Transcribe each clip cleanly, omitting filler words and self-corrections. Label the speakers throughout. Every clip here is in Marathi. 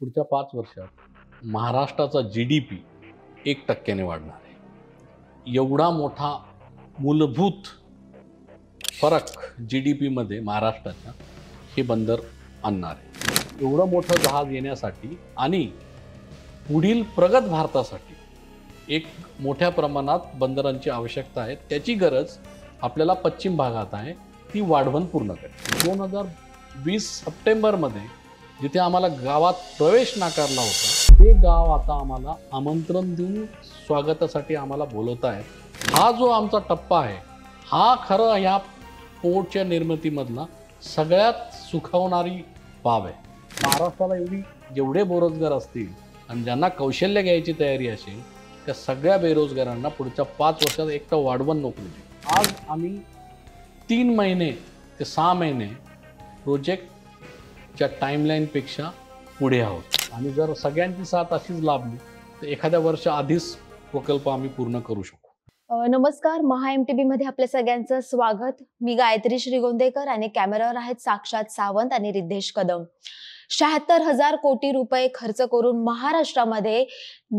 Speaker 1: पुढच्या 5 वर्षात महाराष्ट्राचा GDP 1% वाढणार आहे. एवढा मोठा मूलभूत फरक GDP मध्ये महाराष्ट्राच्या हे बंदर आणणार आहे. एवढं मोठं जहाज येण्यासाठी आणि पुढील प्रगत भारतासाठी एक मोठ्या प्रमाणात बंदरांची आवश्यकता आहे. त्याची गरज आपल्याला पश्चिम भागात आहे, ती वाढवण पूर्ण करेल. 2020 सप्टेंबरमध्ये जिथे आम्हाला गावात प्रवेश नाकारला होता, ते गाव आता आम्हाला आमंत्रण देऊन स्वागतासाठी आम्हाला बोलवत आहेत. हा जो आमचा टप्पा आहे, हा खरं ह्या पोर्टच्या निर्मितीमधला सगळ्यात सुखावणारी बाब आहे. महाराष्ट्राला जेवढे बेरोजगार असतील आणि ज्यांना कौशल्य घ्यायची तयारी असेल, त्या सगळ्या बेरोजगारांना पुढच्या 5 वर्षात एक तर वाढवण नोकरी देईल. आज आम्ही 3 महिने ते 6 महिने प्रोजेक्टच्या टाईमलाईनपेक्षा पुढे आहोत आणि जर सगळ्यांची साथ अशीच लाभली तर एखाद्या वर्ष आधीच प्रकल्प आम्ही पूर्ण करू शकू.
Speaker 2: नमस्कार, महा MTB मध्ये आपल्या सगळ्यांचं स्वागत. मी गायत्री श्रीगोंदेकर आणि कॅमेरावर आहेत साक्षात सावंत आणि रिद्धेश कदम. 76,000 कोटी रुपये खर्च करून महाराष्ट्रामध्ये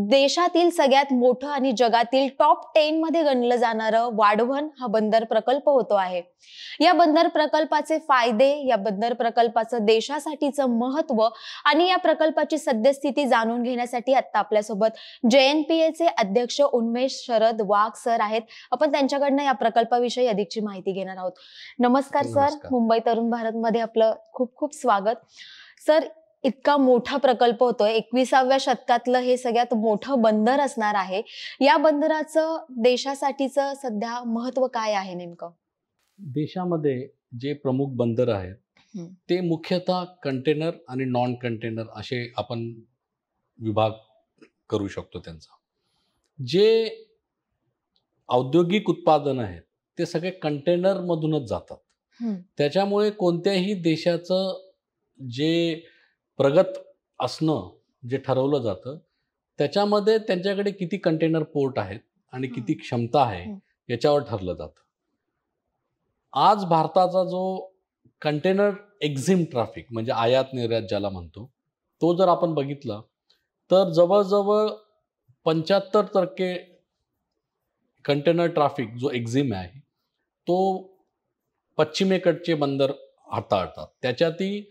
Speaker 2: देशातील सगळ्यात मोठं आणि जगातील टॉप 10 मध्ये गणलं जाणारं वाढवण हा बंदर प्रकल्प होतो आहे. या बंदर प्रकल्पाचे फायदे, या बंदर प्रकल्पाचं देशासाठीचं महत्व आणि या प्रकल्पाची सद्यस्थिती जाणून घेण्यासाठी आता आपल्यासोबत JNPA चे अध्यक्ष उन्मेष शरद वाघ सर आहेत. आपण त्यांच्याकडनं या प्रकल्पाविषयी अधिकची माहिती घेणार आहोत. नमस्कार सर, मुंबई तरुण भारत मध्ये आपलं खूप खूप स्वागत. सर, इतका मोठा प्रकल्प होतोय, 21व्या शतकातलं हे सगळ्यात मोठं बंदर असणार आहे. या बंदराचं देशासाठीचं सध्या महत्व काय आहे नेमकं?
Speaker 1: देशामध्ये जे प्रमुख बंदर आहेत ते मुख्यतः कंटेनर आणि नॉन कंटेनर असे आपण विभाग करू शकतो. त्यांचा जे औद्योगिक उत्पादन आहेत ते सगळे कंटेनर मधूनच जातात. त्याच्यामुळे कोणत्याही देशाचं जे प्रगत असणं जे ठरवलं जातं त्याच्यामध्ये त्यांच्याकडे किती कंटेनर पोर्ट आहेत आणि किती क्षमता आहे याच्यावर ठरलं जातं. आज भारताचा जो कंटेनर एक्झिम ट्रॅफिक म्हणजे आयात निर्यात ज्याला म्हणतो, तो जर आपण बघितला तर जवळजवळ 75% कंटेनर ट्रॅफिक जो एक्झिम आहे तो पश्चिमेकडचे बंदर हाताळतात. त्याच्यातही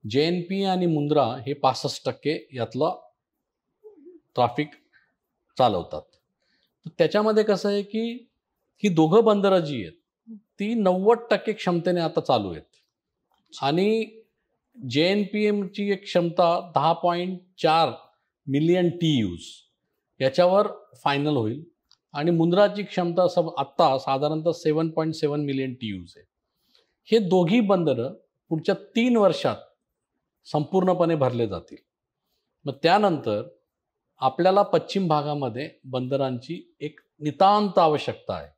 Speaker 1: JNPA आणि मुंद्रा हे 65% यातला ट्रॅफिक चालवतात. त्याच्यामध्ये कसं आहे की ही दोघं बंदरं जी आहेत ती 90% क्षमतेने आता चालू आहेत आणि JNPA ची एक क्षमता 10.4 मिलियन TEUs याच्यावर फायनल होईल आणि मुंद्राची क्षमता आत्ता साधारणतः 7.7 मिलियन TEUs आहे. हे दोघी बंदरं पुढच्या 3 वर्षात संपूर्णपणे भरले जातील. मग त्यानंतर आपल्याला पश्चिम भागामध्ये बंदरांची एक नितांत आवश्यकता आहे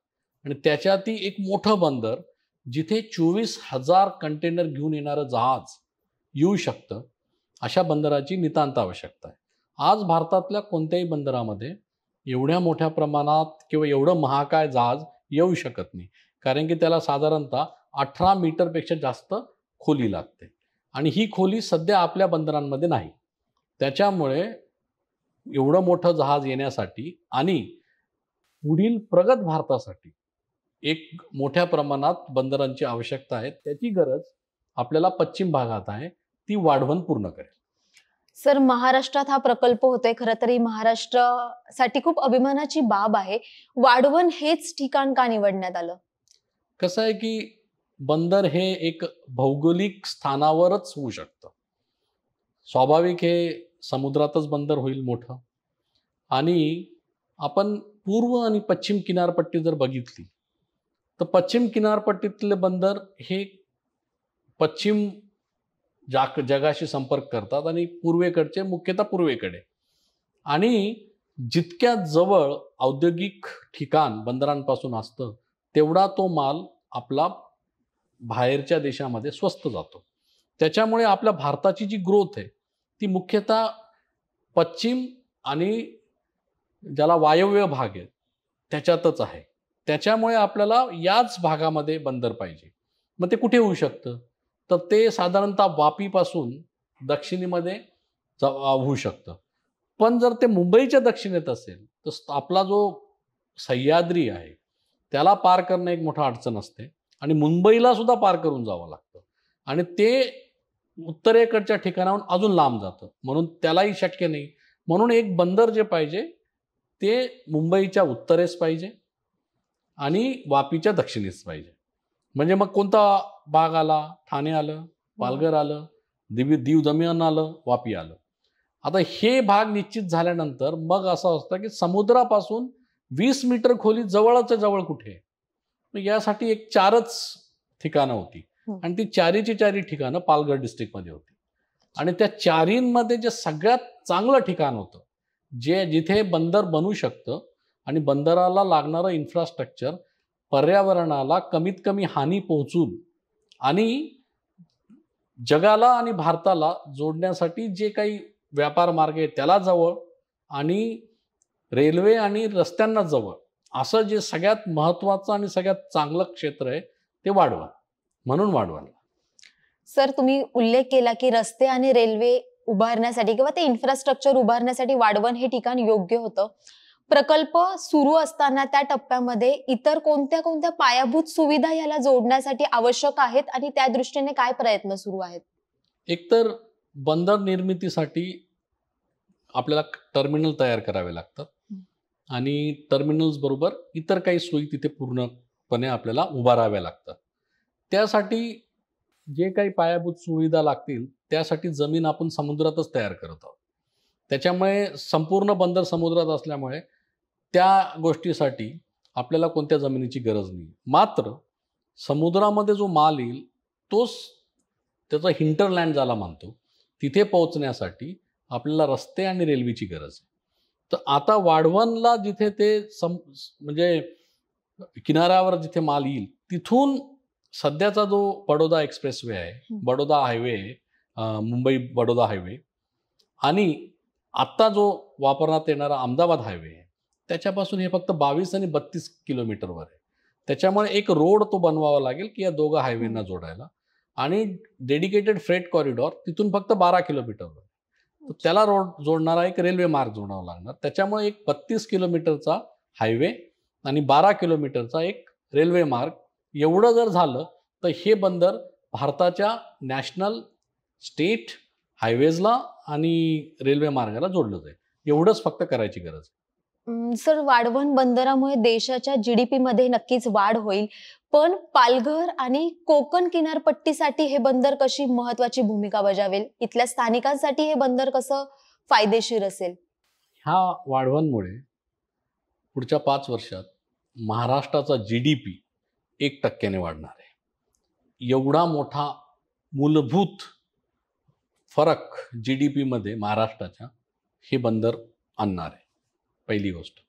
Speaker 1: आणि त्याच्यातही एक मोठं बंदर जिथे 24,000 कंटेनर घेऊन येणारं जहाज येऊ शकतं, अशा बंदराची नितांत आवश्यकता आहे. आज भारतातल्या कोणत्याही बंदरामध्ये एवढ्या मोठ्या प्रमाणात किंवा एवढं महाकाय जहाज येऊ शकत नाही, कारण की त्याला साधारणतः 18 मीटरपेक्षा जास्त खोली लागते आणि ही खोली सध्या आपल्या बंदरांमध्ये नाही. त्याच्यामुळे एवढं मोठं जहाज येण्यासाठी आणि पुढील प्रगत भारतासाठी एक मोठ्या प्रमाणात बंदरांची आवश्यकता आहे. त्याची गरज आपल्याला पश्चिम भागात आहे, ती वाढवण पूर्ण करेल.
Speaker 2: सर, महाराष्ट्रात हा प्रकल्प होतोय, खरं तरी महाराष्ट्रासाठी खूप अभिमानाची बाब आहे. वाढवण हेच ठिकाण का निवडण्यात आलं?
Speaker 1: कसं आहे की बंदर हे एक भौगोलिक स्थानावरच होऊ शकतं. स्वाभाविक हे समुद्रातच बंदर होईल मोठं आणि आपण पूर्व आणि पश्चिम किनारपट्टी जर बघितली तर पश्चिम किनारपट्टीतले बंदर हे पश्चिम जगाशी संपर्क करतात आणि पूर्वेकडचे मुख्यतः पूर्वेकडे, आणि जितक्या जवळ औद्योगिक ठिकाण बंदरांपासून असतं तेवढा तो माल आपला बाहेरच्या देशामध्ये स्वस्त जातो. त्याच्यामुळे आपल्या भारताची जी ग्रोथ आहे ती मुख्यतः पश्चिम आणि ज्याला वायव्य भाग आहे त्याच्यातच आहे. त्याच्यामुळे आपल्याला याच भागामध्ये बंदर पाहिजे. मग ते कुठे होऊ शकतं? तर ते साधारणतः वापीपासून दक्षिणेमध्ये होऊ शकतं. पण जर ते मुंबईच्या दक्षिणेत असेल तर आपला जो सह्याद्री आहे त्याला पार करणं एक मोठा अडचण असते आणि मुंबईला सुद्धा पार करून जावं लागतं आणि ते उत्तरेकडच्या ठिकाणाहून अजून लांब जातं, म्हणून त्यालाही शक्य नाही. म्हणून एक बंदर जे पाहिजे ते मुंबईच्या उत्तरेस पाहिजे आणि वापीच्या दक्षिणेस पाहिजे. म्हणजे मग कोणता भाग आला? ठाणे आलं, पालघर आलं, दीव दमण आलं, वापी आलं. आता हे भाग निश्चित झाल्यानंतर मग असं असतं की समुद्रापासून 20 मीटर खोली जवळच्या जवळ कुठे आहे? मग यासाठी एक 4च ठिकाणं होती आणि ती चारी ठिकाणं पालघर डिस्ट्रिक्टमध्ये होती आणि त्या चारींमध्ये जे सगळ्यात चांगलं ठिकाण होतं, जिथे बंदर बनू शकतं आणि बंदराला लागणारं इन्फ्रास्ट्रक्चर पर्यावरणाला कमीत कमी हानी पोहोचून आणि जगाला आणि भारताला जोडण्यासाठी जे काही व्यापार मार्ग आहे त्याला जवळ आणि रेल्वे आणि रस्त्यांना जवळ, असं जे सगळ्यात महत्त्वाचं आणि सगळ्यात चांगलं क्षेत्र आहे ते वाढवण, म्हणून वाढवण.
Speaker 2: सर, तुम्ही उल्लेख केला की रस्ते आणि रेल्वे उभारण्यासाठी किंवा ते इन्फ्रास्ट्रक्चर उभारण्यासाठी वाढवण हे ठिकाण योग्य होतं. प्रकल्प सुरू असताना त्या टप्प्यामध्ये इतर कोणत्या कोणत्या पायाभूत सुविधा याला जोडण्यासाठी आवश्यक आहेत आणि त्या दृष्टीने काय प्रयत्न सुरू आहेत?
Speaker 1: एकतर बंदर निर्मितीसाठी आपल्याला टर्मिनल तयार करावे लागतात आणि टर्मिनल्स बरोबर इतर काही सोयी तिथे पूर्णपणे आपल्याला उभाराव्या लागतात. त्यासाठी जे काही पायाभूत सुविधा लागतील त्यासाठी जमीन आपण समुद्रातच तयार करत आहोत. त्याच्यामुळे संपूर्ण बंदर समुद्रात असल्यामुळे त्या गोष्टीसाठी आपल्याला कोणत्या जमिनीची गरज नाही. मात्र समुद्रामध्ये जो माल येईल तोच त्याचा हिंटरलँड ज्याला म्हणतो, तिथे पोहोचण्यासाठी आपल्याला रस्ते आणि रेल्वेची गरज आहे. तर आता वाढवणला जिथे ते म्हणजे किनाऱ्यावर जिथे माल येईल तिथून सध्याचा जो बडोदा एक्सप्रेसवे आहे, बडोदा हायवे, मुंबई बडोदा हायवे आणि आत्ता जो वापरण्यात येणारा अहमदाबाद हायवे आहे त्याच्यापासून हे फक्त 22 आणि 32 किलोमीटरवर आहे. त्याच्यामुळे एक रोड तो बनवावा लागेल की या दोघं हायवेंना जोडायला आणि डेडिकेटेड फ्रेट कॉरिडॉर तिथून फक्त 12 किलोमीटरवर. तर त्याला रोड जोडणारा एक रेल्वे मार्ग जोडावा लागणार. त्याच्यामुळे एक 32 किलोमीटरचा हायवे आणि 12 किलोमीटरचा एक रेल्वे मार्ग, एवढं जर झालं तर हे बंदर भारताच्या नॅशनल, स्टेट हायवेजला आणि रेल्वे मार्गाला जोडलं जाईल. एवढंच फक्त करायची गरज आहे.
Speaker 2: सर, वाढवण बंदरामुळे देशाच्या जीडीपी मध्ये नक्कीच वाढ होईल, पण पालघर आणि कोकण किनारपट्टीसाठी हे बंदर कशी महत्वाची भूमिका बजावेल? इथल्या स्थानिकांसाठी हे बंदर कसं फायदेशीर असेल?
Speaker 1: ह्या वाढवणमुळे पुढच्या 5 वर्षात महाराष्ट्राचा जीडीपी 1% वाढणार आहे. एवढा मोठा मूलभूत फरक जीडीपी मध्ये महाराष्ट्राच्या हे बंदर आणणार आहे, पहिली गोष्ट.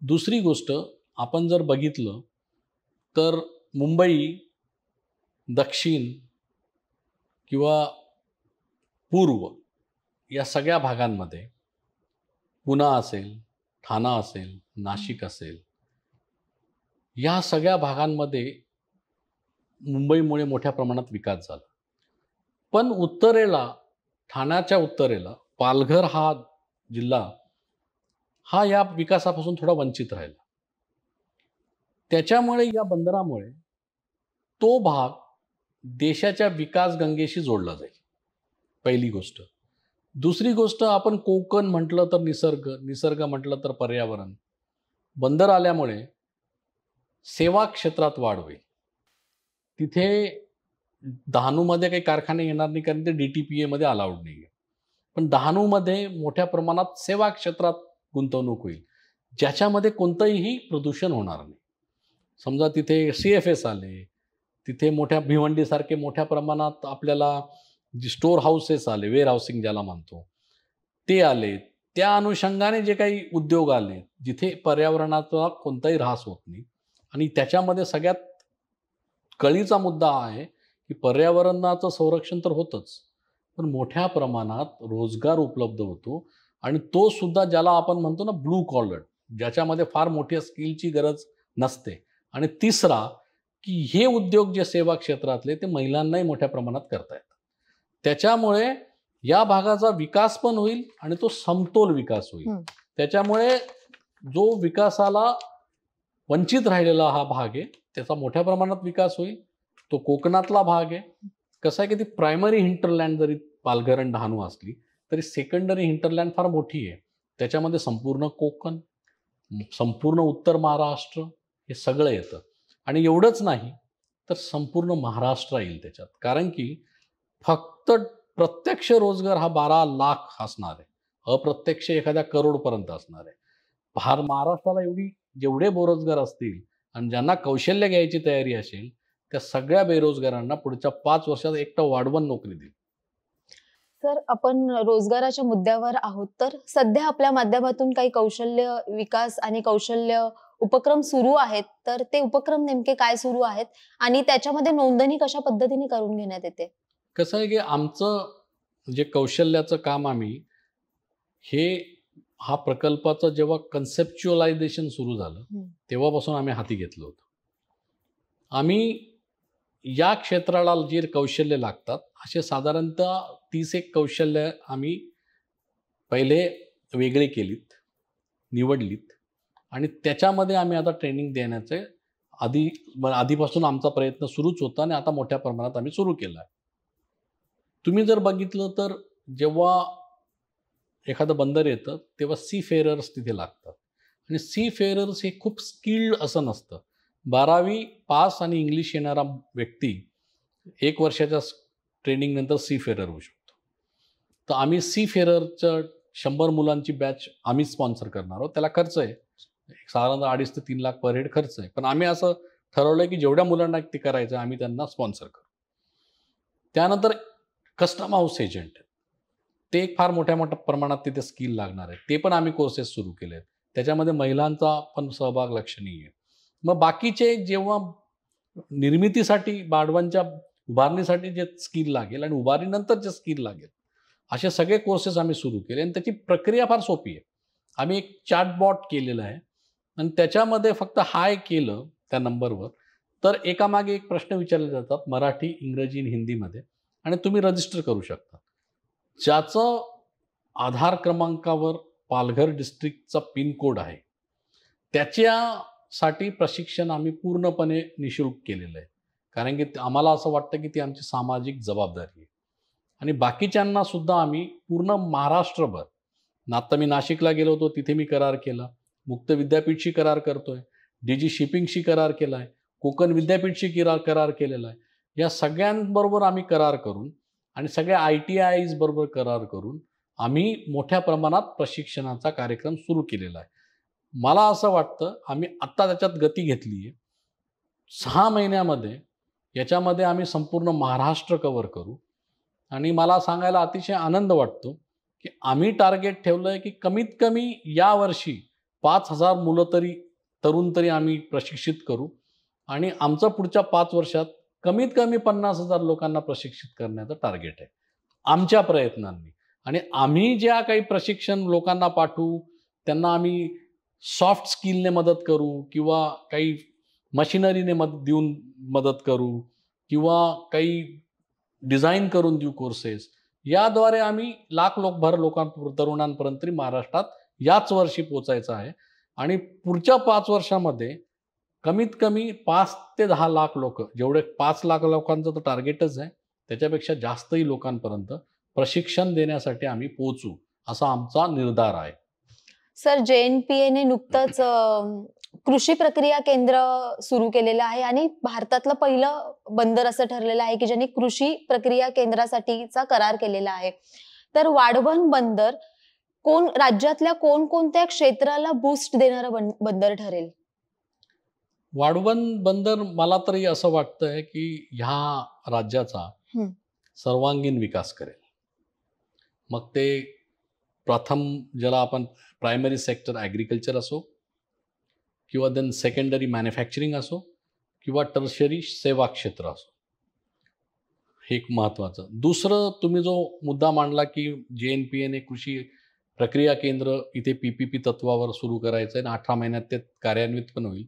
Speaker 1: दुसरी गोष्ट, आपण जर बघितलं तर मुंबई, दक्षिण किंवा पूर्व या सगळ्या भागांमध्ये, पुणा असेल, ठाणा असेल, नाशिक असेल, या सगळ्या भागांमध्ये मुंबईमुळे मोठ्या प्रमाणात विकास झाला. पण उत्तरेला, ठाण्याच्या उत्तरेला पालघर हा जिल्हा हा या विकासापासून थोडा वंचित राहिला. त्याच्यामुळे या बंदरामुळे तो भाग देशाच्या विकास गंगेशी जोडला जाईल, पहिली गोष्ट. दुसरी गोष्ट, आपण कोकण म्हटलं तर निसर्ग म्हटलं तर पर्यावरण. बंदर आल्यामुळे सेवा क्षेत्रात वाढ होईल. तिथे डहाणूमध्ये काही कारखाने येणार नाही कारण ते DTPA मध्ये अलाउड नाही आहे. पण डहाणूमध्ये मोठ्या प्रमाणात सेवा क्षेत्रात गुंतवणूक होईल ज्याच्यामध्ये कोणतंही प्रदूषण होणार नाही. समजा तिथे CFS आले, तिथे मोठ्या भिवंडीसारखे मोठ्या प्रमाणात आपल्याला जे स्टोअर हाऊसेस आले, वेअर हाऊसिंग ज्याला म्हणतो, ते आले. त्या अनुषंगाने जे काही उद्योग आले जिथे पर्यावरणाचा कोणताही ऱ्हास होत नाही आणि त्याच्यामध्ये सगळ्यात कळीचा मुद्दा हा आहे की पर्यावरणाचं संरक्षण तर होतंच, पण मोठ्या प्रमाणात रोजगार उपलब्ध होतो आणि तो सुद्धा ज्याला आपण म्हणतो ना ब्लू कॉलर, ज्याच्यामध्ये फार मोठ्या स्किलची गरज नसते. आणि तिसरा की हे उद्योग जे सेवा क्षेत्रातले ते महिलांनाही मोठ्या प्रमाणात करता येतात. त्याच्यामुळे या भागाचा विकास पण होईल आणि तो समतोल विकास होईल. त्याच्यामुळे जो विकासाला वंचित राहिलेला हा भाग आहे त्याचा मोठ्या प्रमाणात विकास होईल. तो कोकणातला भाग आहे. कसं आहे की ती प्रायमरी हिंटरलँड जरी पालघर आणि डहाणू असली तरी सेकंडरी हिंटरलँड फार मोठी आहे. त्याच्यामध्ये संपूर्ण कोकण, संपूर्ण उत्तर महाराष्ट्र हे सगळं येतं. आणि एवढंच नाही तर संपूर्ण महाराष्ट्र येईल त्याच्यात. कारण की फक्त प्रत्यक्ष रोजगार हा 12 लाख असणार आहे, अप्रत्यक्ष एखाद्या करोडपर्यंत असणार आहे. महाराष्ट्राला जेवढे बेरोजगार असतील आणि ज्यांना कौशल्य घ्यायची तयारी असेल त्या सगळ्या बेरोजगारांना पुढच्या 5 वर्षात एकटा वाढवून नोकरी देईल.
Speaker 2: सर, आपण रोजगाराच्या मुद्द्यावर आहोत, तर सध्या आपल्या माध्यमातून काही कौशल्य विकास आणि कौशल्य उपक्रम सुरू आहेत, तर ते उपक्रम नेमके काय सुरू आहेत आणि त्याच्यामध्ये नोंदणी कशा पद्धतीने करून घेण्यात येते?
Speaker 1: कसं आहे की आमचं जे कौशल्याचं काम हा प्रकल्पाचं जेव्हा कन्सेप्च्युअलायझेशन सुरू झालं तेव्हापासून आम्ही हाती घेतलं होतं. आम्ही या क्षेत्राला जे कौशल्य लागतात असे साधारणतः 30 कौशल्य आम्ही पहिले वेगळे केलीत, निवडलीत आणि त्याच्यामध्ये आम्ही आता ट्रेनिंग देण्याचे आधीपासून आमचा प्रयत्न सुरूच होता आणि आता मोठ्या प्रमाणात आम्ही सुरू केला आहे. तुम्ही जर बघितलं तर जेव्हा एखादं बंदर येतं तेव्हा सी फेरर्स तिथे लागतात आणि सी फेरर्स हे खूप स्किल्ड असं नसतं. 12वी पास आणि इंग्लिश येणारा व्यक्ती 1 वर्षाच्या ट्रेनिंग नंतर सी फेरर होऊ शकतो. तर आम्ही सी फेररचं 100 मुलांची बॅच आम्ही स्पॉन्सर करणार आहोत. त्याला खर्च आहे साधारणतः 2.5 ते 3 लाख पर हेड खर्च आहे. पण आम्ही असं ठरवलं की जेवढ्या मुलांना ते करायचं आम्ही त्यांना स्पॉन्सर करू. त्यानंतर कस्टम हाऊस एजंट ते एक फार मोठ्या प्रमाणात तिथे स्किल लागणार आहे. ते पण आम्ही कोर्सेस सुरू केले आहेत. त्याच्यामध्ये महिलांचा पण सहभाग लक्षणीय आहे. मग बाकीचे जेव्हा निर्मितीसाठी बाडवांच्या उभारणीसाठी जे स्किल लागेल आणि उभारणीनंतर जे स्किल लागेल असे सगळे कोर्सेस आम्ही सुरू केले आणि त्याची प्रक्रिया फार सोपी आहे. आम्ही एक चॅटबॉट केलेलं आहे आणि त्याच्यामध्ये फक्त हाय केलं त्या नंबरवर तर एकामागे एक प्रश्न विचारले जातात मराठी, इंग्रजी आणि हिंदीमध्ये आणि तुम्ही रजिस्टर करू शकता. ज्याचं आधार क्रमांकावर पालघर डिस्ट्रिक्टचा पिनकोड आहे त्याच्यासाठी प्रशिक्षण आम्ही पूर्णपणे निःशुल्क केलेलं आहे. कारण की आम्हाला असं वाटतं की ती आमची सामाजिक जबाबदारी आहे. आणि बाकीच्यांना सुद्धा आम्ही पूर्ण महाराष्ट्रभर, आता मी नाशिकला गेलो होतो तिथे मी करार केला, मुक्त विद्यापीठशी करार करतोय, DG शिपिंगशी करार केला आहे, कोकण विद्यापीठशी करार केलेला आहे. या सगळ्यांबरोबर आम्ही करार करून आणि सगळ्या ITIs बरोबर करार करून आम्ही मोठ्या प्रमाणात प्रशिक्षणाचा कार्यक्रम सुरू केलेला आहे. मला असं वाटतं आम्ही आत्ता त्याच्यात गती घेतली आहे. 6 महिन्यामध्ये याच्यामध्ये आम्ही संपूर्ण महाराष्ट्र कव्हर करू आणि मला सांगायला अतिशय आनंद वाटतो की आम्ही टार्गेट ठेवलं आहे की कमीत कमी यावर्षी 5,000 मुलं तरुण तरी आम्ही प्रशिक्षित करू आणि आमचं पुढच्या 5 वर्षात कमीत कमी 50,000 लोकांना प्रशिक्षित करण्याचं टार्गेट आहे आमच्या प्रयत्नांनी. आणि आम्ही ज्या काही प्रशिक्षण लोकांना पाठवू त्यांना आम्ही सॉफ्ट स्किलने मदत करू किंवा काही मशिनरीने देऊन मदत करू किंवा काही डिझाईन करून देऊ कोर्सेस. याद्वारे आम्ही तरुणांपर्यंत महाराष्ट्रात याच वर्षी पोचायचं आहे आणि पुढच्या 5 वर्षामध्ये कमीत कमी 5 ते 10 लाख लोक, जेवढे 5 लाख लोकांचं तर टार्गेटच आहे त्याच्यापेक्षा जास्तही लोकांपर्यंत प्रशिक्षण देण्यासाठी आम्ही पोहोचू असा आमचा निर्धार आहे.
Speaker 2: सर, JNPA ने नुकतंच कृषी प्रक्रिया केंद्र सुरू केलेलं आहे आणि भारतातलं पहिलं बंदर असं ठरलेलं आहे की ज्यांनी कृषी प्रक्रिया केंद्रासाठीचा करार केलेला आहे. तर वाढवण बंदर राज्यातल्या कोणकोणत्या क्षेत्राला बूस्ट देणारं बंदर ठरेल?
Speaker 1: वाढवण बंदर मला तरी असं वाटतंय की ह्या राज्याचा सर्वांगीण विकास करेल. मग ते प्रथम ज्याला आपण प्रायमरी सेक्टर ॲग्रिकल्चर असो किंवा देन सेकंडरी मॅन्युफॅक्चरिंग असो किंवा टर्शरी सेवा क्षेत्र असो, हे एक महत्त्वाचं. दुसरं तुम्ही जो मुद्दा मांडला की JNPA ने कृषी प्रक्रिया केंद्र इथे PPP तत्वावर सुरू करायचं आहे आणि 18 महिन्यात ते कार्यान्वित पण होईल.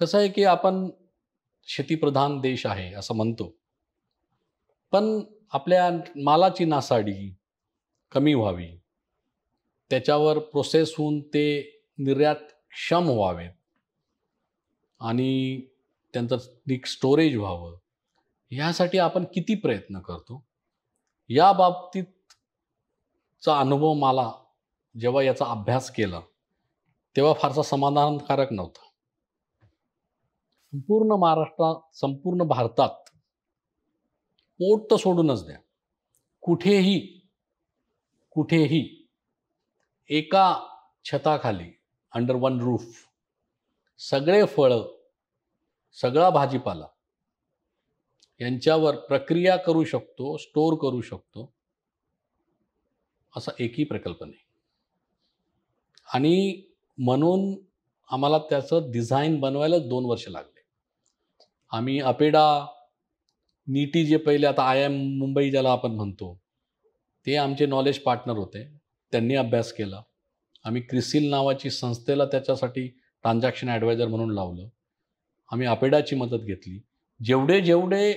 Speaker 1: कसं आहे की आपण शेतीप्रधान देश आहे असं म्हणतो, पण आपल्या मालाची नासाडी, कमी व्हावी, त्याच्यावर प्रोसेस होऊन ते निर्यातक्षम व्हावेत आणि त्यांचं एक स्टोरेज व्हावं, ह्यासाठी आपण किती प्रयत्न करतो, या बाबतीतचा अनुभव मला जेव्हा याचा अभ्यास केला तेव्हा फारसा समाधानकारक नव्हता. संपूर्ण महाराष्ट्रात, संपूर्ण भारतात, पोट तर सोडूनच द्या, कुठेही एका छताखाली अंडर वन रूफ सगळे फळं, सगळा भाजीपाला यांच्यावर प्रक्रिया करू शकतो, स्टोअर करू शकतो, असा एकही प्रकल्प नाही. आणि म्हणून आम्हाला त्याचं डिझाईन बनवायला 2 वर्ष लागले. आम्ही अपेडा, नीटी जे पहिले आता IIM मुंबई ज्याला आपण म्हणतो, ते आमचे नॉलेज पार्टनर होते. त्यांनी अभ्यास केला. आम्ही क्रिसिल नावाची संस्थेला त्याच्यासाठी ट्रान्झॅक्शन ॲडवायझर म्हणून लावलं. आम्ही अपेडाची मदत घेतली. जेवढे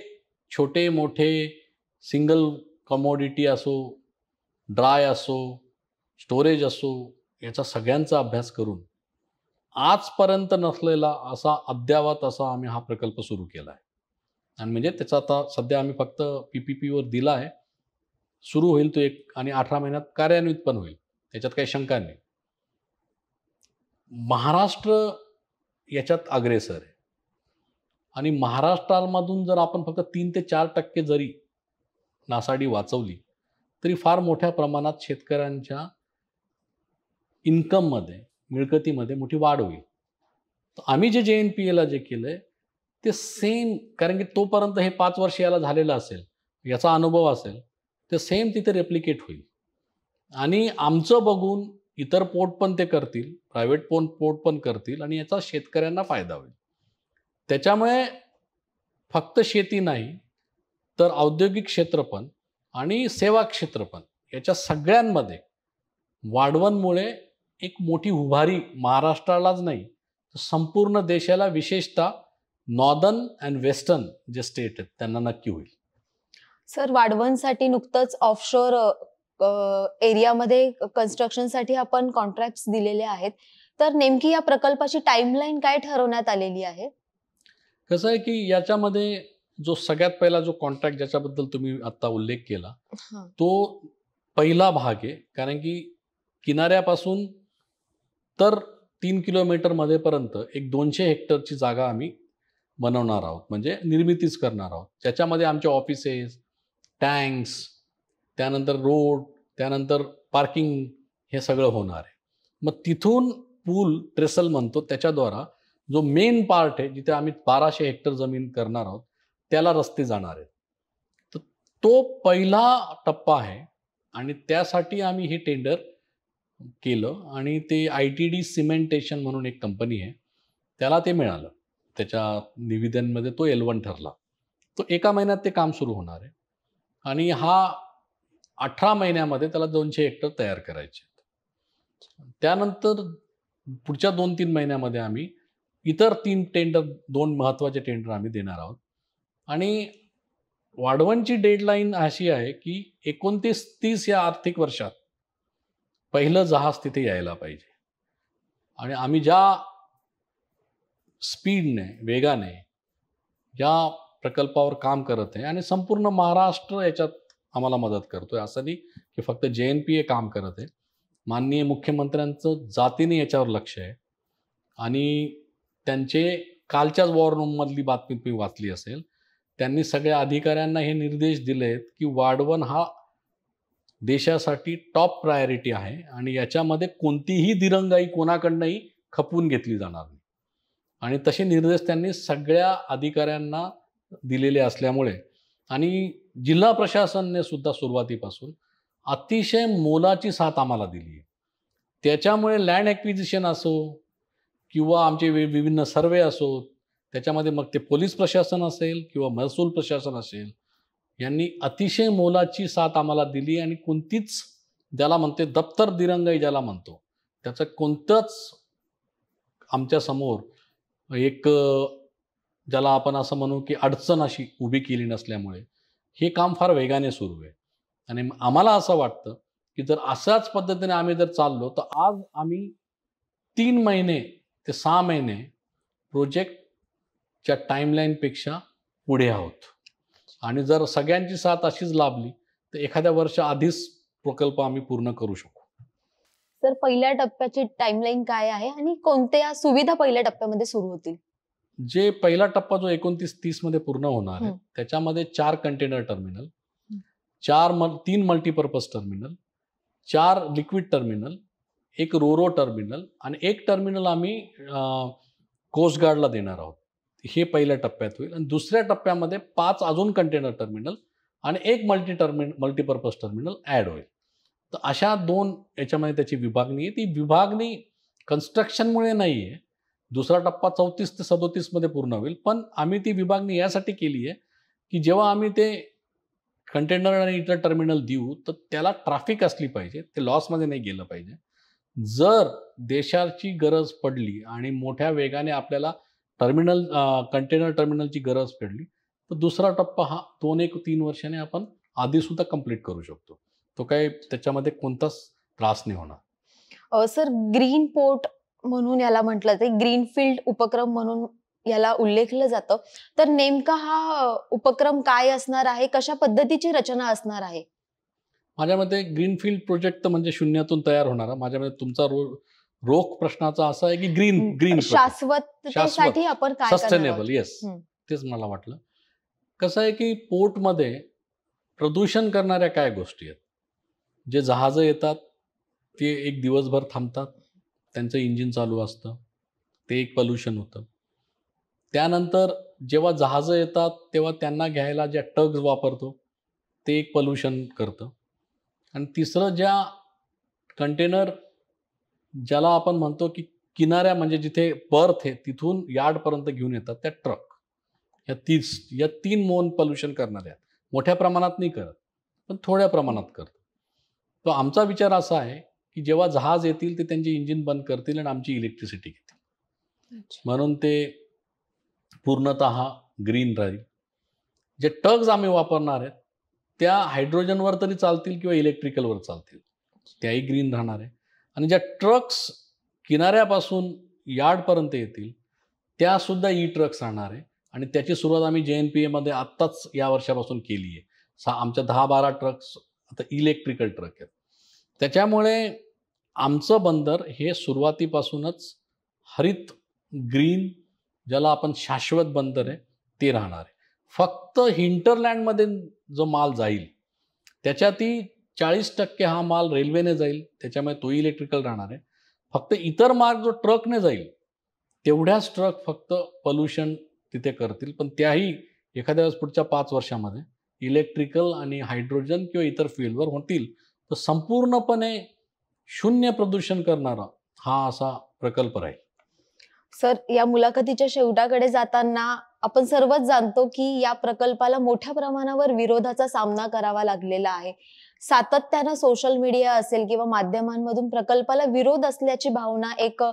Speaker 1: छोटे मोठे सिंगल कमोडिटी असो, ड्राय असो, स्टोरेज असो, याचा सगळ्यांचा अभ्यास करून आजपर्यंत नसलेला असा अद्यावत असा आम्ही हा प्रकल्प सुरू केला आहे. आणि म्हणजे त्याचा आता सध्या आम्ही फक्त PPPवर दिला आहे. सुरू होईल तो 1 आणि 18 महिन्यात कार्यान्वित पण होईल, त्याच्यात काही शंका नाही. महाराष्ट्र याच्यात अग्रेसर आहे आणि महाराष्ट्रामधून जर आपण फक्त 3 ते 4% जरी नासाडी वाचवली तरी फार मोठ्या प्रमाणात शेतकऱ्यांच्या इन्कममध्ये, मिळकतीमध्ये मोठी वाढ होईल. तर आम्ही जे JNPA जे केलं आहे ते सेम, कारण की तोपर्यंत हे 5 वर्ष याला झालेलं असेल, याचा अनुभव असेल, ते सेम तिथे रेप्लिकेट होईल. आणि आमचं बघून इतर पोर्ट पण ते करतील, प्रायव्हेट पोर्ट पण करतील आणि याचा शेतकऱ्यांना फायदा होईल. त्याच्यामुळे फक्त शेती नाही तर औद्योगिक क्षेत्र पण आणि सेवा क्षेत्र पण, याच्या सगळ्यांमध्ये वाढवणमुळे एक मोठी उभारी महाराष्ट्रालाच नाही तर संपूर्ण देशाला, विशेषतः नॉर्दर्न अँड वेस्टर्न जे स्टेट आहेत त्यांना नक्की होईल.
Speaker 2: सर, वाढवणसाठी नुकतंच ऑफशोर एरियामध्ये कन्स्ट्रक्शनसाठी आपण कॉन्ट्रॅक्ट्स दिलेले आहेत, तर नेमकी या प्रकल्पाची टाइमलाईन काय ठरवण्यात आलेली आहे?
Speaker 1: कसं आहे की याच्यामध्ये जो सगळ्यात पहिला जो कॉन्ट्रॅक्ट ज्याच्याबद्दल तुम्ही आता उल्लेख केला तो पहिला भाग आहे. कारण की किनाऱ्यापासून तर 3 किलोमीटरमध्ये पर्यंत एक 200 हेक्टरची जागा आम्ही बनवणार आहोत, म्हणजे निर्मितीच करणार आहोत. ज्याच्यामध्ये आमचे ऑफिसेस, टँक्स, त्यानंतर रोड, त्यानंतर पार्किंग, हे सगळं होणार आहे. मग तिथून पूल, ट्रेसल म्हणतो, त्याच्याद्वारा जो मेन पार्ट आहे जिथे आम्ही 1200 हेक्टर जमीन करणार आहोत त्याला रस्ते जाणार आहेत. तर तो पहिला टप्पा आहे आणि त्यासाठी आम्ही हे टेंडर केलं आणि ते ITD सिमेंटेशन म्हणून एक कंपनी आहे, त्याला ते मिळालं. त्याच्या निविदेमध्ये तो L1 ठरला. तो 1 महिन्यात ते काम सुरू होणार आहे आणि हा 18 महिन्यामध्ये त्याला 200 हेक्टर तयार करायचे. त्यानंतर पुढच्या 2-3 महिन्यामध्ये आम्ही इतर 3 टेंडर, 2 महत्त्वाचे टेंडर आम्ही देणार आहोत. आणि वाढवणची डेडलाईन अशी आहे की 29-30 या आर्थिक वर्षात पहिलं जहाज तिथे यायला पाहिजे. आणि आम्ही ज्या स्पीडने, वेगाने या प्रकल्पावर काम करत आहे आणि संपूर्ण महाराष्ट्र याच्यात आम्हाला मदत करतोय, असं नाही की फक्त JNPA काम करत आहे. माननीय मुख्यमंत्र्यांचं जातीने याच्यावर लक्ष आहे आणि त्यांचे कालच्याच वॉर रूममधली बातमी तुम्ही वाचली असेल, त्यांनी सगळ्या अधिकाऱ्यांना हे निर्देश दिले आहेत की वाढवण हा देशासाठी टॉप प्रायोरिटी आहे आणि याच्यामध्ये कोणतीही दिरंगाई कोणाकडनंही खपवून घेतली जाणार नाही. आणि तसे निर्देश त्यांनी सगळ्या अधिकाऱ्यांना दिलेले असल्यामुळे आणि जिल्हा प्रशासनाने सुद्धा सुरुवातीपासून अतिशय मोलाची साथ आम्हाला दिली आहे. त्याच्यामुळे लँड ॲक्विजिशन असो किंवा आमचे विभिन्न सर्वे असो, त्याच्यामध्ये मग ते पोलीस प्रशासन असेल किंवा महसूल प्रशासन असेल, यांनी अतिशय मोलाची साथ आम्हाला दिली आणि कोणतीच, ज्याला म्हणते दप्तर दिरंगाई ज्याला म्हणतो, त्याचं कोणतंच आमच्यासमोर एक, ज्याला आपण असं म्हणू की अडचण अशी उभी केली नसल्यामुळे हे काम फार वेगाने सुरू आहे. आणि आम्हाला असं वाटतं की जर अशाच पद्धतीने आम्ही जर चाललो तर आज आम्ही 3 महिने ते 6 महिने प्रोजेक्टच्या टाईमलाईनपेक्षा पुढे आहोत. आणि जर सगळ्यांची साथ अशीच लाभली तर एखाद्या वर्ष आधीच प्रकल्प आम्ही पूर्ण करू शकू.
Speaker 2: सर, पहिल्या टप्प्याची टाइमलाईन काय आहे आणि कोणत्या सुविधा पहिल्या टप्प्यामध्ये सुरू होतील?
Speaker 1: जे पहिला टप्पा जो 29-30 मध्ये पूर्ण होणार आहे,
Speaker 2: हं.
Speaker 1: त्याच्यामध्ये 4 कंटेनर टर्मिनल,
Speaker 2: हं.
Speaker 1: 3 multipurpose terminal, 4 liquid terminal, 1 ro terminal आणि 1 टर्मिनल आम्ही कोस्ट गार्डला देणार आहोत. हे पहिल्या टप्प्यात होईल आणि दुसऱ्या टप्प्यामध्ये 5 अजून कंटेनर टर्मिनल आणि 1 मल्टीपर्पज टर्मिनल ॲड होईल. तर अशा 2 याच्यामध्ये त्याची विभागणी आहे. ती विभागणी कन्स्ट्रक्शनमुळे नाही आहे. दुसरा टप्पा 34 ते 37 मध्ये पूर्ण होईल. पण आम्ही ती विभागणी यासाठी केली आहे, की जेव्हा आम्ही ते कंटेनर आणि इतर टर्मिनल देऊ, तर त्याला ट्रॅफिक असली पाहिजे. ते लॉसमध्ये नाही गेलं पाहिजे. जर देशाची गरज पडली आणि मोठ्या वेगाने आपल्याला कंटेनर टर्मिनलची गरज पडली, तर दुसरा टप्पा हा 2-3 वर्षाने आपण आधीसुद्धा कंप्लीट करू शकतो. तो काही त्याच्यामध्ये कोणताच त्रास नाही होणार.
Speaker 2: सर, ग्रीन पोर्ट म्हणून याला म्हटलं जाते, ग्रीनफील्ड उपक्रम म्हणून याला उल्लेखलं जातं. तर नेमका हा उपक्रम काय असणार आहे? कशा पद्धतीची रचना असणार आहे?
Speaker 1: माझ्या मते ग्रीनफील्ड प्रोजेक्ट म्हणजे शून्यातून तयार होणारा. माझ्या मते तुमचा रोख प्रश्नाचा असा आहे की ग्रीन
Speaker 2: शाश्वततेसाठी आपण काय करणार
Speaker 1: सस्टेनेबल.
Speaker 2: आहोत?
Speaker 1: येस,
Speaker 2: हं.
Speaker 1: तेच मला वाटलं. कसं आहे की पोर्टमध्ये प्रदूषण करणाऱ्या काय गोष्टी आहेत. जे जहाजं येतात ते एक दिवसभर थांबतात, त्यांचं इंजिन चालू असतं, ते एक पोल्युशन होतं. त्यानंतर जेव्हा जहाजं येतात तेव्हा त्यांना घ्यायला ज्या टग्स वापरतो ते एक पोल्युशन करतं. आणि तिसरं, ज्या कंटेनर ज्याला आपण म्हणतो की किनाऱ्या म्हणजे जिथे बर्थ आहे तिथून यार्डपर्यंत घेऊन येतात त्या ट्रक, या 3 मोन पोल्युशन करणाऱ्या आहेत. मोठ्या प्रमाणात नाही करत, पण थोड्या प्रमाणात करतात. तो आमचा विचार असा आहे की जेव्हा जहाज येतील ते त्यांचे इंजिन बंद करतील आणि आमची इलेक्ट्रिसिटी घेतील. म्हणून ते पूर्णतः ग्रीन राहील. जे टग्स आम्ही वापरणार आहेत त्या हायड्रोजनवर तरी चालतील किंवा इलेक्ट्रिकलवर चालतील, त्याही ग्रीन राहणार आहे. आणि ज्या ट्रक्स किनाऱ्यापासून यार्डपर्यंत येतील त्यासुद्धा ई ट्रक्स राहणार आहे. आणि त्याची सुरुवात आम्ही JNPA आत्ताच या वर्षापासून केली आहे. आमच्या 10-12 ट्रक्स आता इलेक्ट्रिकल ट्रक आहेत. त्याच्यामुळे आमचं बंदर हे सुरुवातीपासूनच हरित, ग्रीन, ज्याला आपण शाश्वत बंदर आहे ते राहणार आहे. फक्त हिंटरलँडमध्ये जो माल जाईल त्याच्यातही 40% हा माल रेल्वेने जाईल, त्याच्यामुळे तो इलेक्ट्रिकल राहणार आहे. फक्त इतर मार्ग जो ट्रकने जाईल तेवढ्याच ट्रक फक्त पोल्युशन तिथे करतील. पण त्याही एखाद्या वेळेस पुढच्या 5 वर्षामध्ये इलेक्ट्रिकल आणि हायड्रोजन किंवा इतर फ्युएलवर होतील. तर संपूर्णपणे शून्य प्रदूषण करणारा हा असा प्रकल्प राहील.
Speaker 2: सर, या मुलाखतीच्या शेवटाकडे जाताना आपण सर्वच जाणतो की या प्रकल्पाला मोठ्या प्रमाणावर विरोधाचा सामना करावा लागलेला आहे. सातत्यानं सोशल मीडिया असेल किंवा माध्यमांमधून प्रकल्पाला विरोध असल्याची भावना एक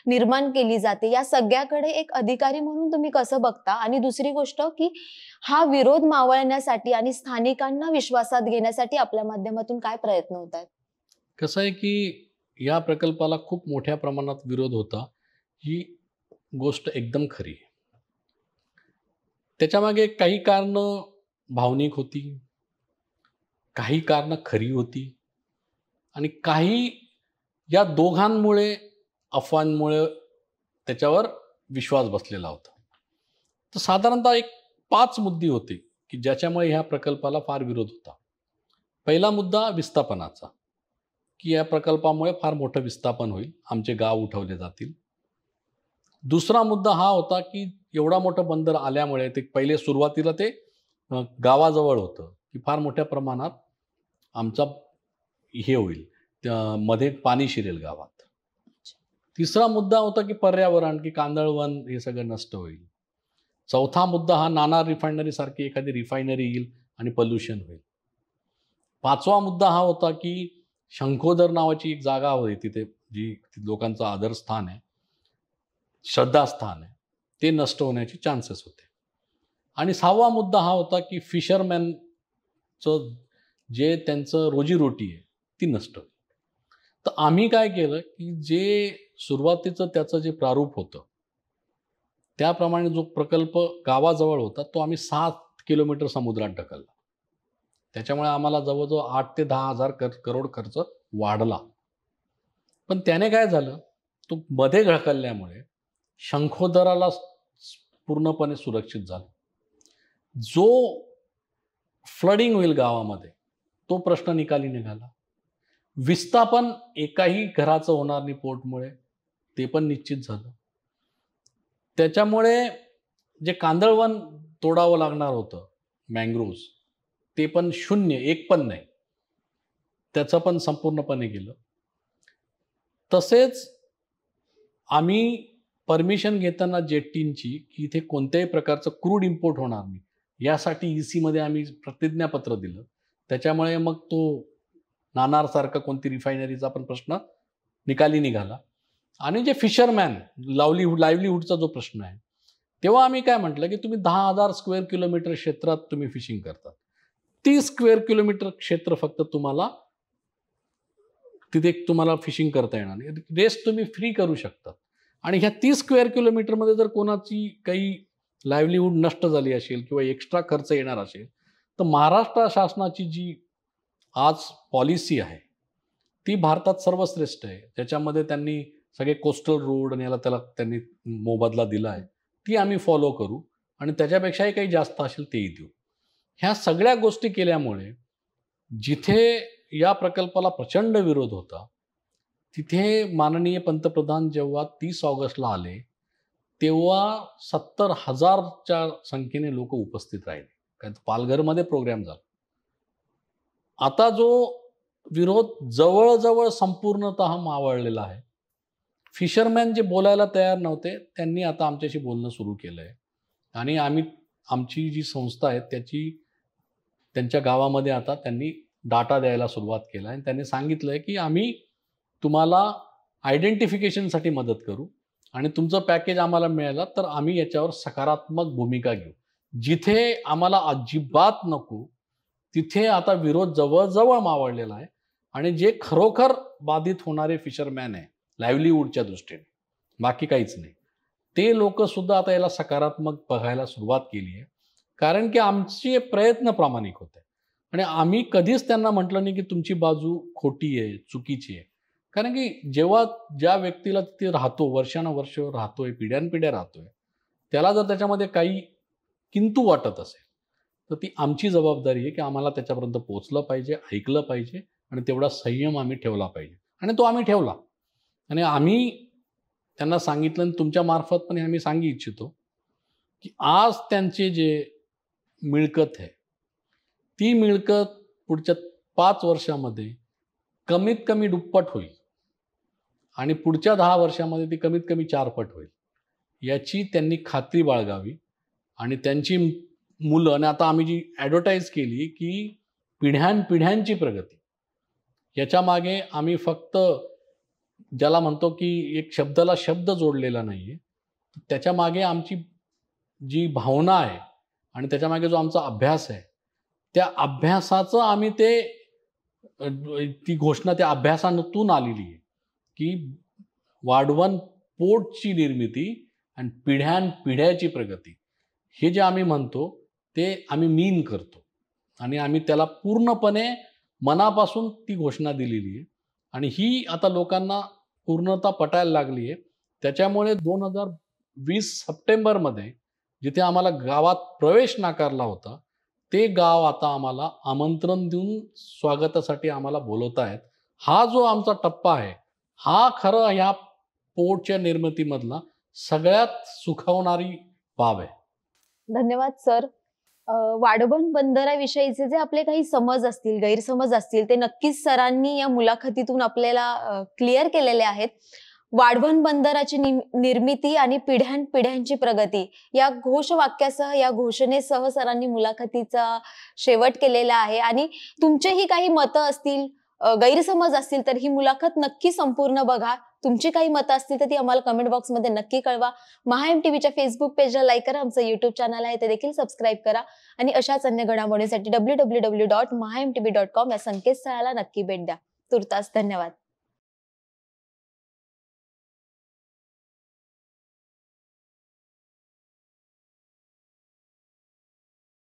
Speaker 2: निर्माण केली जाते. या सगळ्याकडे एक अधिकारी म्हणून तुम्ही कसं बघता? आणि दुसरी गोष्ट की हा विरोध मावळण्यासाठी आणि स्थानिकांना विश्वासात घेण्यासाठी आपल्या माध्यमातून काय प्रयत्न होत आहेत?
Speaker 1: कसं आहे की या प्रकल्पाला खूप मोठ्या प्रमाणात विरोध होता, ही गोष्ट एकदम खरी आहे. त्याच्यामागे काही कारणं भावनिक होती, काही कारणं खरी होती आणि काही या दोघांमुळे, अफवांमुळे त्याच्यावर विश्वास बसलेला होता. तर साधारणतः एक 5 मुद्दे होते की ज्याच्यामुळे ह्या प्रकल्पाला फार विरोध होता. पहिला मुद्दा विस्थापनाचा, की या प्रकल्पामुळे फार मोठं विस्थापन होईल, आमचे गाव उठवले जातील. दुसरा मुद्दा हा होता की एवढा मोठं बंदर आल्यामुळे ते पहिले सुरुवातीला ते गावाजवळ होतं की फार मोठ्या प्रमाणात आमचा हे होईल, मध्ये पाणी शिरेल गावात. तिसरा मुद्दा होता की पर्यावरण, की कांदळवन हे सगळं नष्ट होईल. चौथा मुद्दा हा नाणार रिफायनरी सारखी एखादी रिफायनरी येईल आणि पोल्युशन होईल. पाचवा मुद्दा हा होता की शंखोदर नावाची एक जागा होती तिथे, जी लोकांचं आदरस्थान आहे, श्रद्धास्थान आहे, ते नष्ट होण्याचे चान्सेस होते. आणि 6वा मुद्दा हा होता की फिशरमॅनचं जे त्यांचं रोजीरोटी आहे ती नष्ट होईल. तर आम्ही काय केलं की जे सुरुवातीचं त्याचं जे प्रारूप होतं त्याप्रमाणे जो प्रकल्प गावाजवळ होता तो आम्ही 7 किलोमीटर समुद्रात ढकलला. त्याच्यामुळे आम्हाला जवळजवळ 8 ते 10,000 करोड खर्च वाढला. पण त्याने काय झालं, तो मध्ये ढकलल्यामुळे शंखोदराला पूर्णपणे सुरक्षित झालं. जो फ्लडिंग होईल गावामध्ये तो प्रश्न निकाली निघाला. विस्थापन एकाही घराचं होणार नाही पोर्टमुळे, ते पण निश्चित झालं. त्याच्यामुळे जे कांदळवन तोडावं लागणार होतं मँग्रोव्ज, ते पण शून्य, एक पण नाही, त्याचं पण संपूर्णपणे गेलं. तसेच आम्ही परमिशन घेताना जेट्टींची की इथे कोणत्याही प्रकारचं क्रूड इम्पोर्ट होणार नाही यासाठी EC मध्ये आम्ही प्रतिज्ञापत्र दिलं. त्याच्यामुळे मग तो नाणारसारखा कोणती रिफायनरीचा पण प्रश्न निकाली निघाला. आणि जे फिशरमॅन लाईव्हलीहूडचा जो प्रश्न आहे, तेव्हा आम्ही काय म्हटलं की तुम्ही 10,000 स्क्वेअर किलोमीटर क्षेत्रात तुम्ही फिशिंग करतात, 30 स्क्वेअर किलोमीटर क्षेत्र फक्त तुम्हाला तिथे तुम्हाला फिशिंग करता येणार नाही, रेस्ट तुम्ही फ्री करू शकता. आणि ह्या 30 स्क्वेअर किलोमीटरमध्ये जर कोणाची काही लाईव्हलीहूड नष्ट झाली असेल किंवा एक्स्ट्रा खर्च येणार असेल तर महाराष्ट्र शासनाची जी आज पॉलिसी आहे ती भारतात सर्वश्रेष्ठ आहे. त्याच्यामध्ये त्यांनी सगळे कोस्टल रोड आणि त्याला त्यांनी मोबदला दिला आहे, ती आम्ही फॉलो करू आणि त्याच्यापेक्षाही काही जास्त असेल तेही देऊ. ह्या सगळ्या गोष्टी केल्यामुळे जिथे या प्रकल्पाला प्रचंड विरोध होता तिथे माननीय पंतप्रधान जेव्हा 30 ऑगस्टला आले तेव्हा 70,000च्या संख्येने लोक उपस्थित राहिले. कारण पालघरमध्ये प्रोग्राम झाला. आता जो विरोध जवळजवळ संपूर्णतः मावळलेला आहे. फिशरमॅन जे बोलायला तयार नव्हते त्यांनी आता आमच्याशी बोलणं सुरू केलं आहे आणि आमची जी संस्था आहे त्यांच्या गावामध्ये आता त्यांनी डाटा द्यायला सुरुवात केला आणि त्यांनी सांगितलं आहे की आम्ही तुम्हाला आयडेंटिफिकेशनसाठी मदत करू आणि तुमचं पॅकेज आम्हाला मिळालं तर आम्ही याच्यावर सकारात्मक भूमिका घेऊ. जिथे आम्हाला अजिबात नको तिथे आता विरोध जवळजवळ मावळलेला आहे आणि जे खरोखर बाधित होणारे फिशरमॅन आहे लाईव्हलीहूडच्या दृष्टीने, बाकी काहीच नाही, ते लोक सुद्धा आता याला सकारात्मक बघायला सुरुवात केली आहे. कारण की आमचे प्रयत्न प्रामाणिक होते आणि आम्ही कधीच त्यांना म्हटलं नाही की तुमची बाजू खोटी आहे, चुकीची आहे. कारण की जेव्हा ज्या व्यक्तीला तिथे राहतो, वर्षानुवर्ष राहतोय, पिढ्यानपिढ्या राहतोय, त्याला जर त्याच्यामध्ये काही किंतु वाटत असेल तर ती आमची जबाबदारी आहे की आम्हाला त्याच्यापर्यंत पोहोचलं पाहिजे, ऐकलं पाहिजे आणि तेवढा संयम आम्ही ठेवला पाहिजे. आणि तो आम्ही ठेवला. आणि आम्ही त्यांना सांगितलं आणि तुमच्या मार्फत पण आम्ही सांगू इच्छितो की आज त्यांचे जे मिळकत आहे ती मिळकत पुढच्या 5 वर्षामध्ये कमीत कमी दुप्पट होईल आणि पुढच्या 10 वर्षामध्ये ती कमीत कमी 4 पट होईल. याची त्यांनी खात्री बाळगावी आणि त्यांची मुलं, आणि आता आम्ही जी ॲडव्हर्टाईज केली की पिढ्यानपिढ्यांची प्रगती, याच्या मागे आम्ही फक्त ज्याला म्हणतो की एक शब्दाला शब्द जोडलेला नाही आहे, त्याच्या मागे आमची जी भावना आहे आणि त्याच्या मागे जो आमचा अभ्यास आहे त्या अभ्यासाचं आम्ही ती घोषणा त्या अभ्यासातून आलेली आहे की वाढवण पोर्टची निर्मिती आणि पिढ्यानपिढ्याची प्रगती, हे जे आम्ही म्हणतो ते आम्ही मीन करतो आणि आम्ही त्याला पूर्णपणे मनापासून ती घोषणा दिलेली आहे आणि ही आता लोकांना पूर्णतः पटायला लागली आहे. त्याच्यामुळे 2020 सप्टेंबरमध्ये जिथे आम्हाला गावात प्रवेश नाकारला होता ते गाव आता आम्हाला आमंत्रण देऊन स्वागतासाठी आम्हाला बोलवत आहेत. हा जो आमचा टप्पा आहे हा खरं ह्या पोर्टच्या निर्मितीमधला सगळ्यात सुखावणारी बाब आहे.
Speaker 2: धन्यवाद सर. वाढवण बंदराविषयीचे जे आपले काही समज असतील, गैरसमज असतील, ते नक्कीच सरांनी या मुलाखतीतून आपल्याला क्लिअर केलेले आहेत. वाढवण बंदराची निर्मिती आणि पिढ्यानपिढ्यांची प्रगती या घोषवाक्यासह, या घोषणेसह सरांनी मुलाखतीचा शेवट केलेला आहे. आणि तुमचेही काही मतं असतील, गैरसमज असतील तर ही मुलाखत नक्की संपूर्ण बघा. तुमची काही मतं असतील तर ती आम्हाला कमेंट बॉक्समध्ये नक्की कळवा. MahaMTVच्या फेसबुक पेजला लाईक करा, आमचं युट्यूब चॅनल आहे ते देखील सबस्क्राईब करा आणि अशाच अन्य घडामोडींसाठी www.mahamtv.com या संकेतस्थळाला नक्की भेट द्या. तुर्तास धन्यवाद.